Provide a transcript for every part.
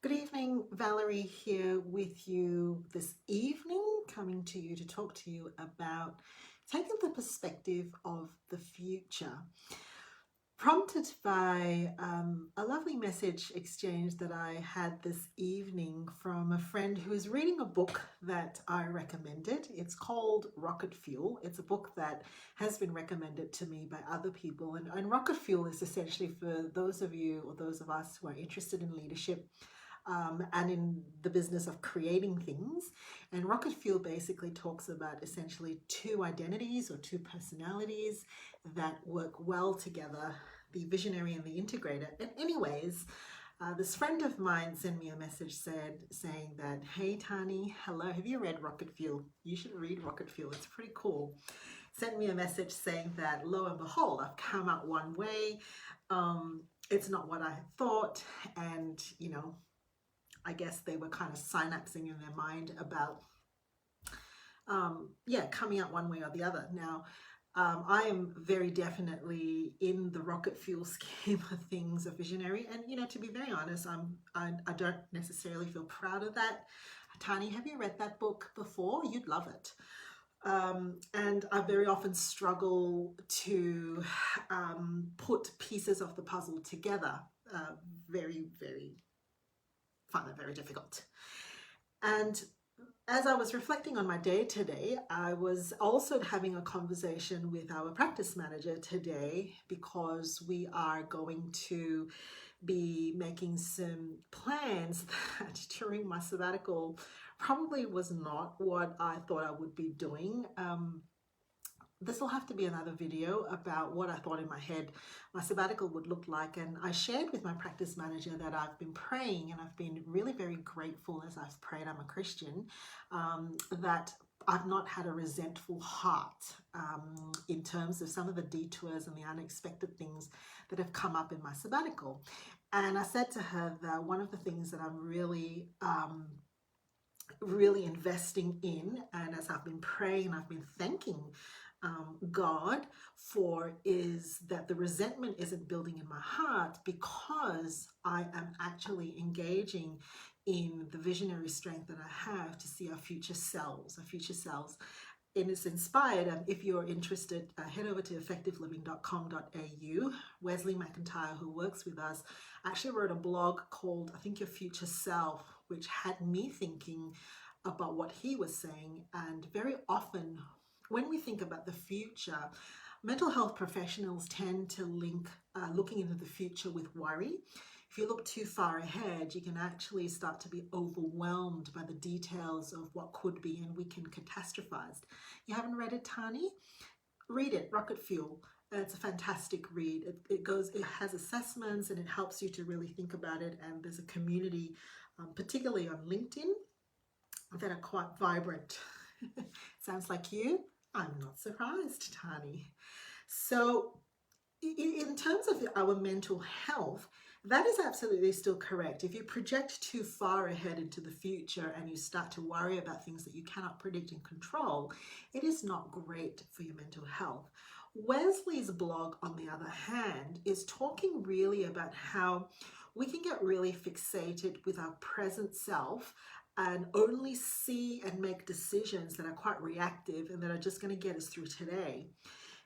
Good evening, Valerie here with you this evening, coming to you to talk to you about taking the perspective of the future. Prompted by a lovely message exchange that I had this evening from a friend who is reading a book that I recommended. It's called Rocket Fuel. It's a book that has been recommended to me by other people. And Rocket Fuel is essentially for those of you or those of us who are interested in leadership and in the business of creating things. And Rocket Fuel basically talks about essentially two identities or two personalities that work well together, the visionary and the integrator. And anyways, this friend of mine sent me a message saying that, hey Tani, hello, have you read Rocket Fuel? You should read Rocket Fuel, it's pretty cool. Sent me a message saying that lo and behold, I've come out one way. It's not what I had thought, and I guess they were kind of synapsing in their mind about, coming out one way or the other. Now, I am very definitely in the Rocket Fuel scheme of things, a visionary. And, to be very honest, I don't necessarily feel proud of that. Tani, have you read that book before? You'd love it. And I very often struggle to put pieces of the puzzle together. Very, very find that very difficult. And as I was reflecting on my day today, I was also having a conversation with our practice manager today because we are going to be making some plans that during my sabbatical probably was not what I thought I would be doing. This will have to be another video about what I thought in my head my sabbatical would look like. And I shared with my practice manager that I've been praying, and I've been really very grateful as I've prayed, I'm a Christian, that I've not had a resentful heart in terms of some of the detours and the unexpected things that have come up in my sabbatical. And I said to her that one of the things that I'm really investing in, and as I've been praying, I've been thanking God for, is that the resentment isn't building in my heart because I am actually engaging in the visionary strength that I have to see our future selves. And it's inspired. If you're interested, head over to effectiveliving.com.au. Wesley McIntyre, who works with us, actually wrote a blog called, I think, Your Future Self, which had me thinking about what he was saying. And very often, when we think about the future, mental health professionals tend to link looking into the future with worry. If you look too far ahead, you can actually start to be overwhelmed by the details of what could be, and we can catastrophize. You haven't read it, Tani? Read it, Rocket Fuel. It's a fantastic read. It has assessments and it helps you to really think about it. And there's a community, particularly on LinkedIn, that are quite vibrant. Sounds like you? I'm not surprised, Tani. So in terms of our mental health, that is absolutely still correct. If you project too far ahead into the future and you start to worry about things that you cannot predict and control, it is not great for your mental health. Wesley's blog, on the other hand, is talking really about how we can get really fixated with our present self and only see and make decisions that are quite reactive and that are just going to get us through today.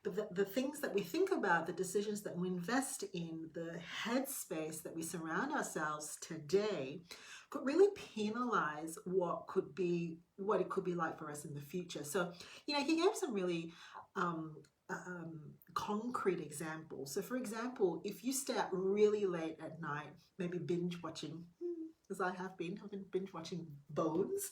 But the things that we think about, the decisions that we invest in, the headspace that we surround ourselves today could really penalize what it could be like for us in the future. So, he gave some really concrete examples. So for example, if you stay up really late at night, maybe binge watching, as I've been binge watching Bones.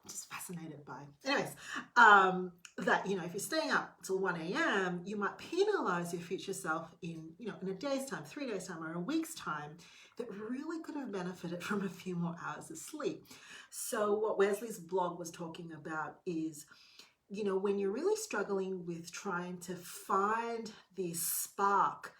I'm just fascinated by. Anyways, that, if you're staying up till 1 a.m., you might penalize your future self in a day's time, 3 days time, or a week's time that really could have benefited from a few more hours of sleep. So what Wesley's blog was talking about is, when you're really struggling with trying to find the spark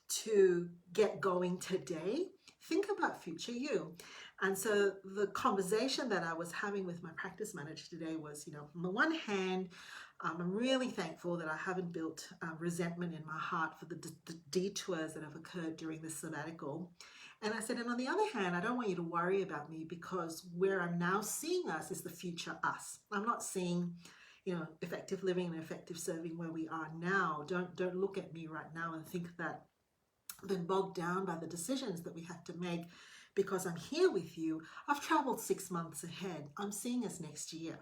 to get going today, think about future you. And so the conversation that I was having with my practice manager today was, on the one hand, I'm really thankful that I haven't built resentment in my heart for the detours that have occurred during this sabbatical. And I said, and on the other hand, I don't want you to worry about me, because where I'm now seeing us is the future us. I'm not seeing, effective living and effective serving where we are now. Don't look at me right now and think that I've been bogged down by the decisions that we have to make because I'm here with you. I've traveled 6 months ahead. I'm seeing us next year.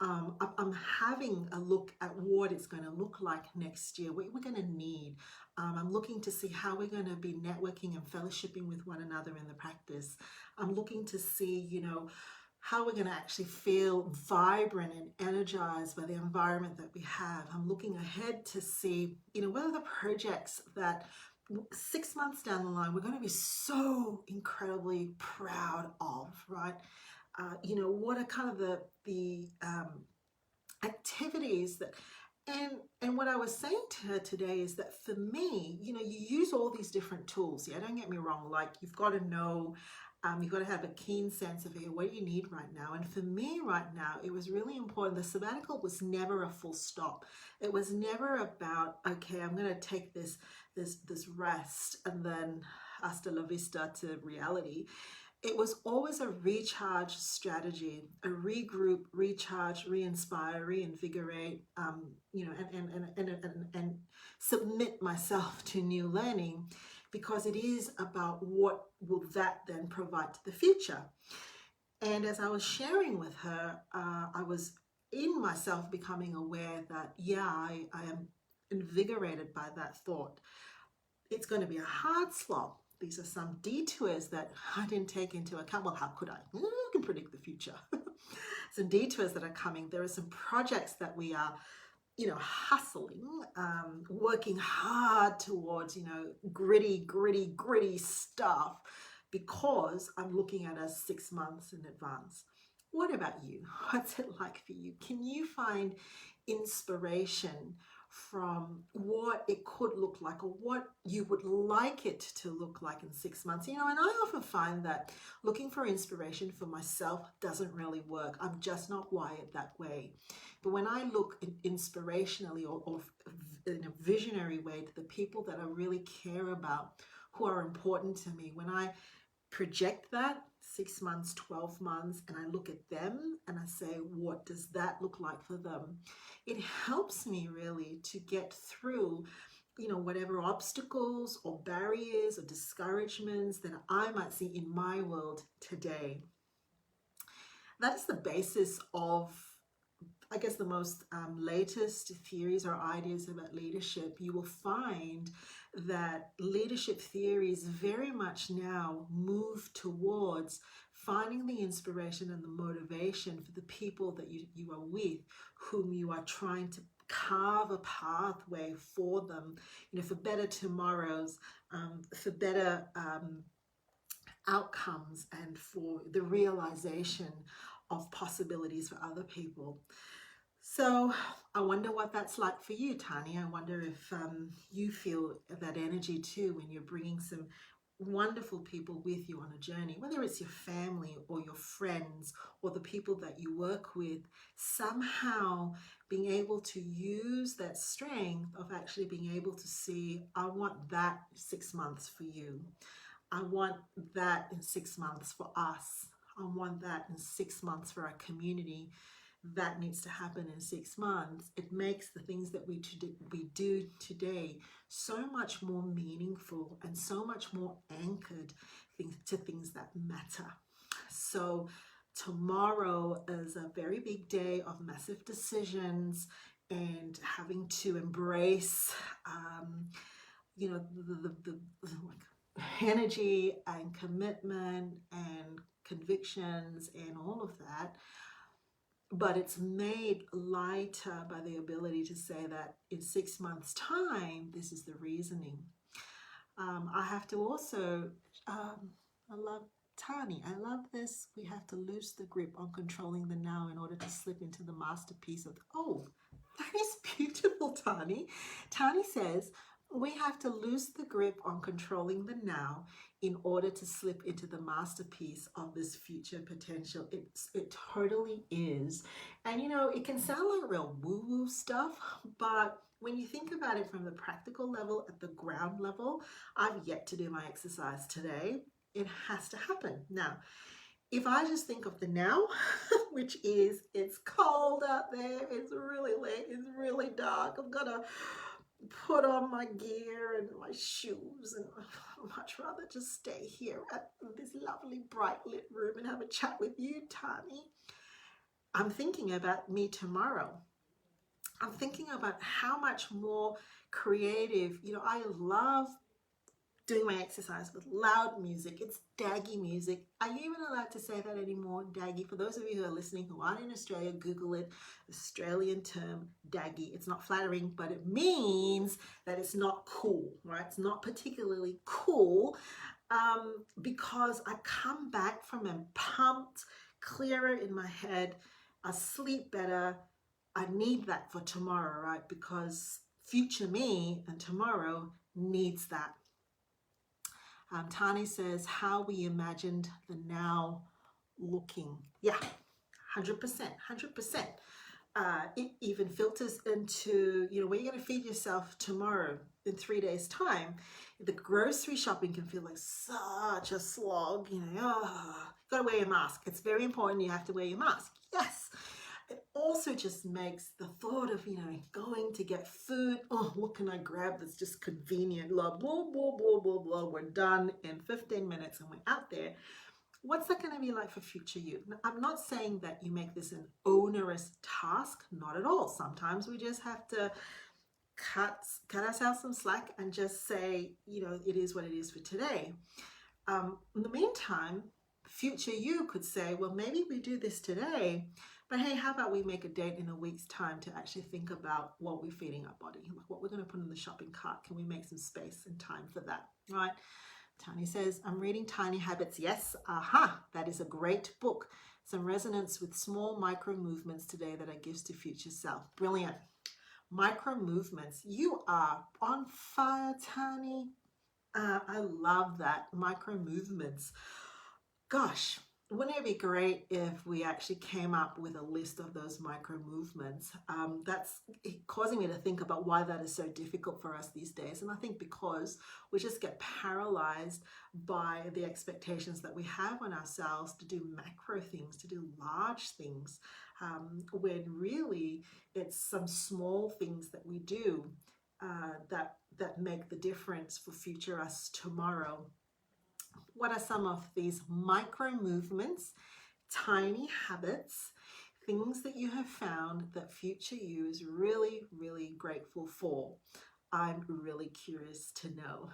I'm having a look at what it's going to look like next year, what we're going to need. I'm looking to see how we're going to be networking and fellowshipping with one another in the practice. I'm looking to see, how we're going to actually feel vibrant and energized by the environment that we have. I'm looking ahead to see, what are the projects that 6 months down the line we're going to be so incredibly proud of, right? What are kind of the activities that, and what I was saying to her today is that for me, you use all these different tools. Yeah, don't get me wrong. Like, you've got to know, you've got to have a keen sense of what you need right now. And for me right now, it was really important. The sabbatical was never a full stop. It was never about, okay, I'm going to take this rest and then hasta la vista to reality. It was always a recharge strategy, a regroup, recharge, re-inspire, reinvigorate, and submit myself to new learning, because it is about what will that then provide to the future. And as I was sharing with her, I was in myself becoming aware that, I am invigorated by that thought. It's going to be a hard slog. These are some detours that I didn't take into account. Well, how could I? I can predict the future. Some detours that are coming. There are some projects that we are, hustling, working hard towards, gritty stuff, because I'm looking at us 6 months in advance. What about you? What's it like for you? Can you find inspiration from what it could look like, or what you would like it to look like in 6 months? And I often find that looking for inspiration for myself doesn't really work. I'm just not wired that way. But when I look inspirationally or in a visionary way to the people that I really care about, who are important to me, when I project that 6 months, 12 months, and I look at them and I say, what does that look like for them? It helps me really to get through, whatever obstacles or barriers or discouragements that I might see in my world today. That's the basis of, I guess, the most latest theories or ideas about leadership. You will find that leadership theories very much now move towards finding the inspiration and the motivation for the people that you are with, whom you are trying to carve a pathway for them, for better tomorrows, for better outcomes, and for the realization of possibilities for other people. So I wonder what that's like for you, Tani. I wonder if you feel that energy too when you're bringing some wonderful people with you on a journey, whether it's your family or your friends or the people that you work with, somehow being able to use that strength of actually being able to see, I want that 6 months for you. I want that in 6 months for us. I want that in 6 months for our community. That needs to happen in 6 months. It makes the things that we do today so much more meaningful and so much more anchored to things that matter. So tomorrow is a very big day of massive decisions and having to embrace, the energy and commitment and convictions and all of that. But it's made lighter by the ability to say that in 6 months' time, this is the reasoning. I have to also, I love Tani. I love this. We have to lose the grip on controlling the now in order to slip into the masterpiece of, that is beautiful, Tani. Tani says, we have to lose the grip on controlling the now in order to slip into the masterpiece of this future potential. It totally is. And it can sound like real woo-woo stuff, but when you think about it from the practical level, at the ground level, I've yet to do my exercise today. It has to happen. Now, if I just think of the now, which is it's cold out there, it's really late, it's really dark, I'm gonna put on my gear and my shoes, and I'd much rather just stay here at this lovely bright lit room and have a chat with you, Tani. I'm thinking about me tomorrow. I'm thinking about how much more creative, I love doing my exercise with loud music. It's daggy music. Are you even allowed to say that anymore? Daggy. For those of you who are listening who aren't in Australia, Google it. Australian term, daggy. It's not flattering, but it means that it's not cool, right? It's not particularly cool because I come back from a pumped, clearer in my head. I sleep better. I need that for tomorrow, right? Because future me and tomorrow needs that. Tani says, how we imagined the now looking. Yeah, 100%, 100%. It even filters into, where you're going to feed yourself tomorrow in 3 days' time. The grocery shopping can feel like such a slog, you got to wear your mask. It's very important you have to wear your mask. Yes. It also just makes the thought of, going to get food. Oh, what can I grab that's just convenient? Blah, blah, blah, blah, blah, blah. We're done in 15 minutes and we're out there. What's that going to be like for future you? Now, I'm not saying that you make this an onerous task. Not at all. Sometimes we just have to cut ourselves some slack and just say, it is what it is for today. In the meantime, future you could say, well, maybe we do this today, but hey, how about we make a date in a week's time to actually think about what we're feeding our body, like what we're going to put in the shopping cart. Can we make some space and time for that, right? Tani says, I'm reading Tiny Habits. Yes, that is a great book. Some resonance with small micro movements today that are gifts to future self. Brilliant. Micro movements. You are on fire, Tani. I love that. Micro movements. Gosh, wouldn't it be great if we actually came up with a list of those micro movements? That's causing me to think about why that is so difficult for us these days. And I think because we just get paralyzed by the expectations that we have on ourselves to do macro things, to do large things, when really it's some small things that we do that make the difference for future us tomorrow. What are some of these micro movements, tiny habits, things that you have found that future you is really, really grateful for? I'm really curious to know.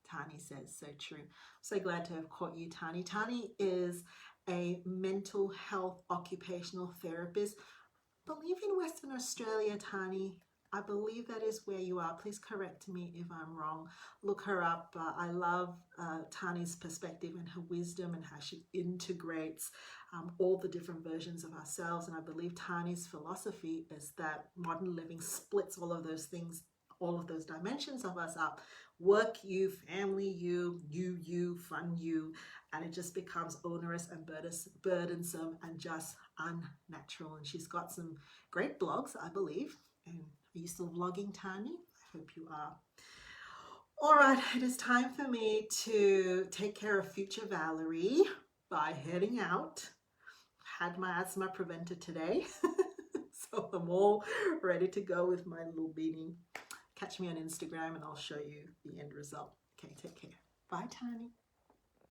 Tani says, so true. So glad to have caught you, Tani. Tani is a mental health occupational therapist. I believe in Western Australia, Tani. I believe that is where you are. Please correct me if I'm wrong. Look her up. I love Tani's perspective and her wisdom and how she integrates all the different versions of ourselves. And I believe Tani's philosophy is that modern living splits all of those things, all of those dimensions of us up. Work you, family you, fun you, and it just becomes onerous and burdensome and just unnatural. And she's got some great blogs, I believe. And are you still vlogging, Tani? I hope you are. All right, it is time for me to take care of future Valerie by heading out. Had my asthma prevented today, so I'm all ready to go with my little beanie. Catch me on Instagram and I'll show you the end result. Okay, take care. Bye, Tani.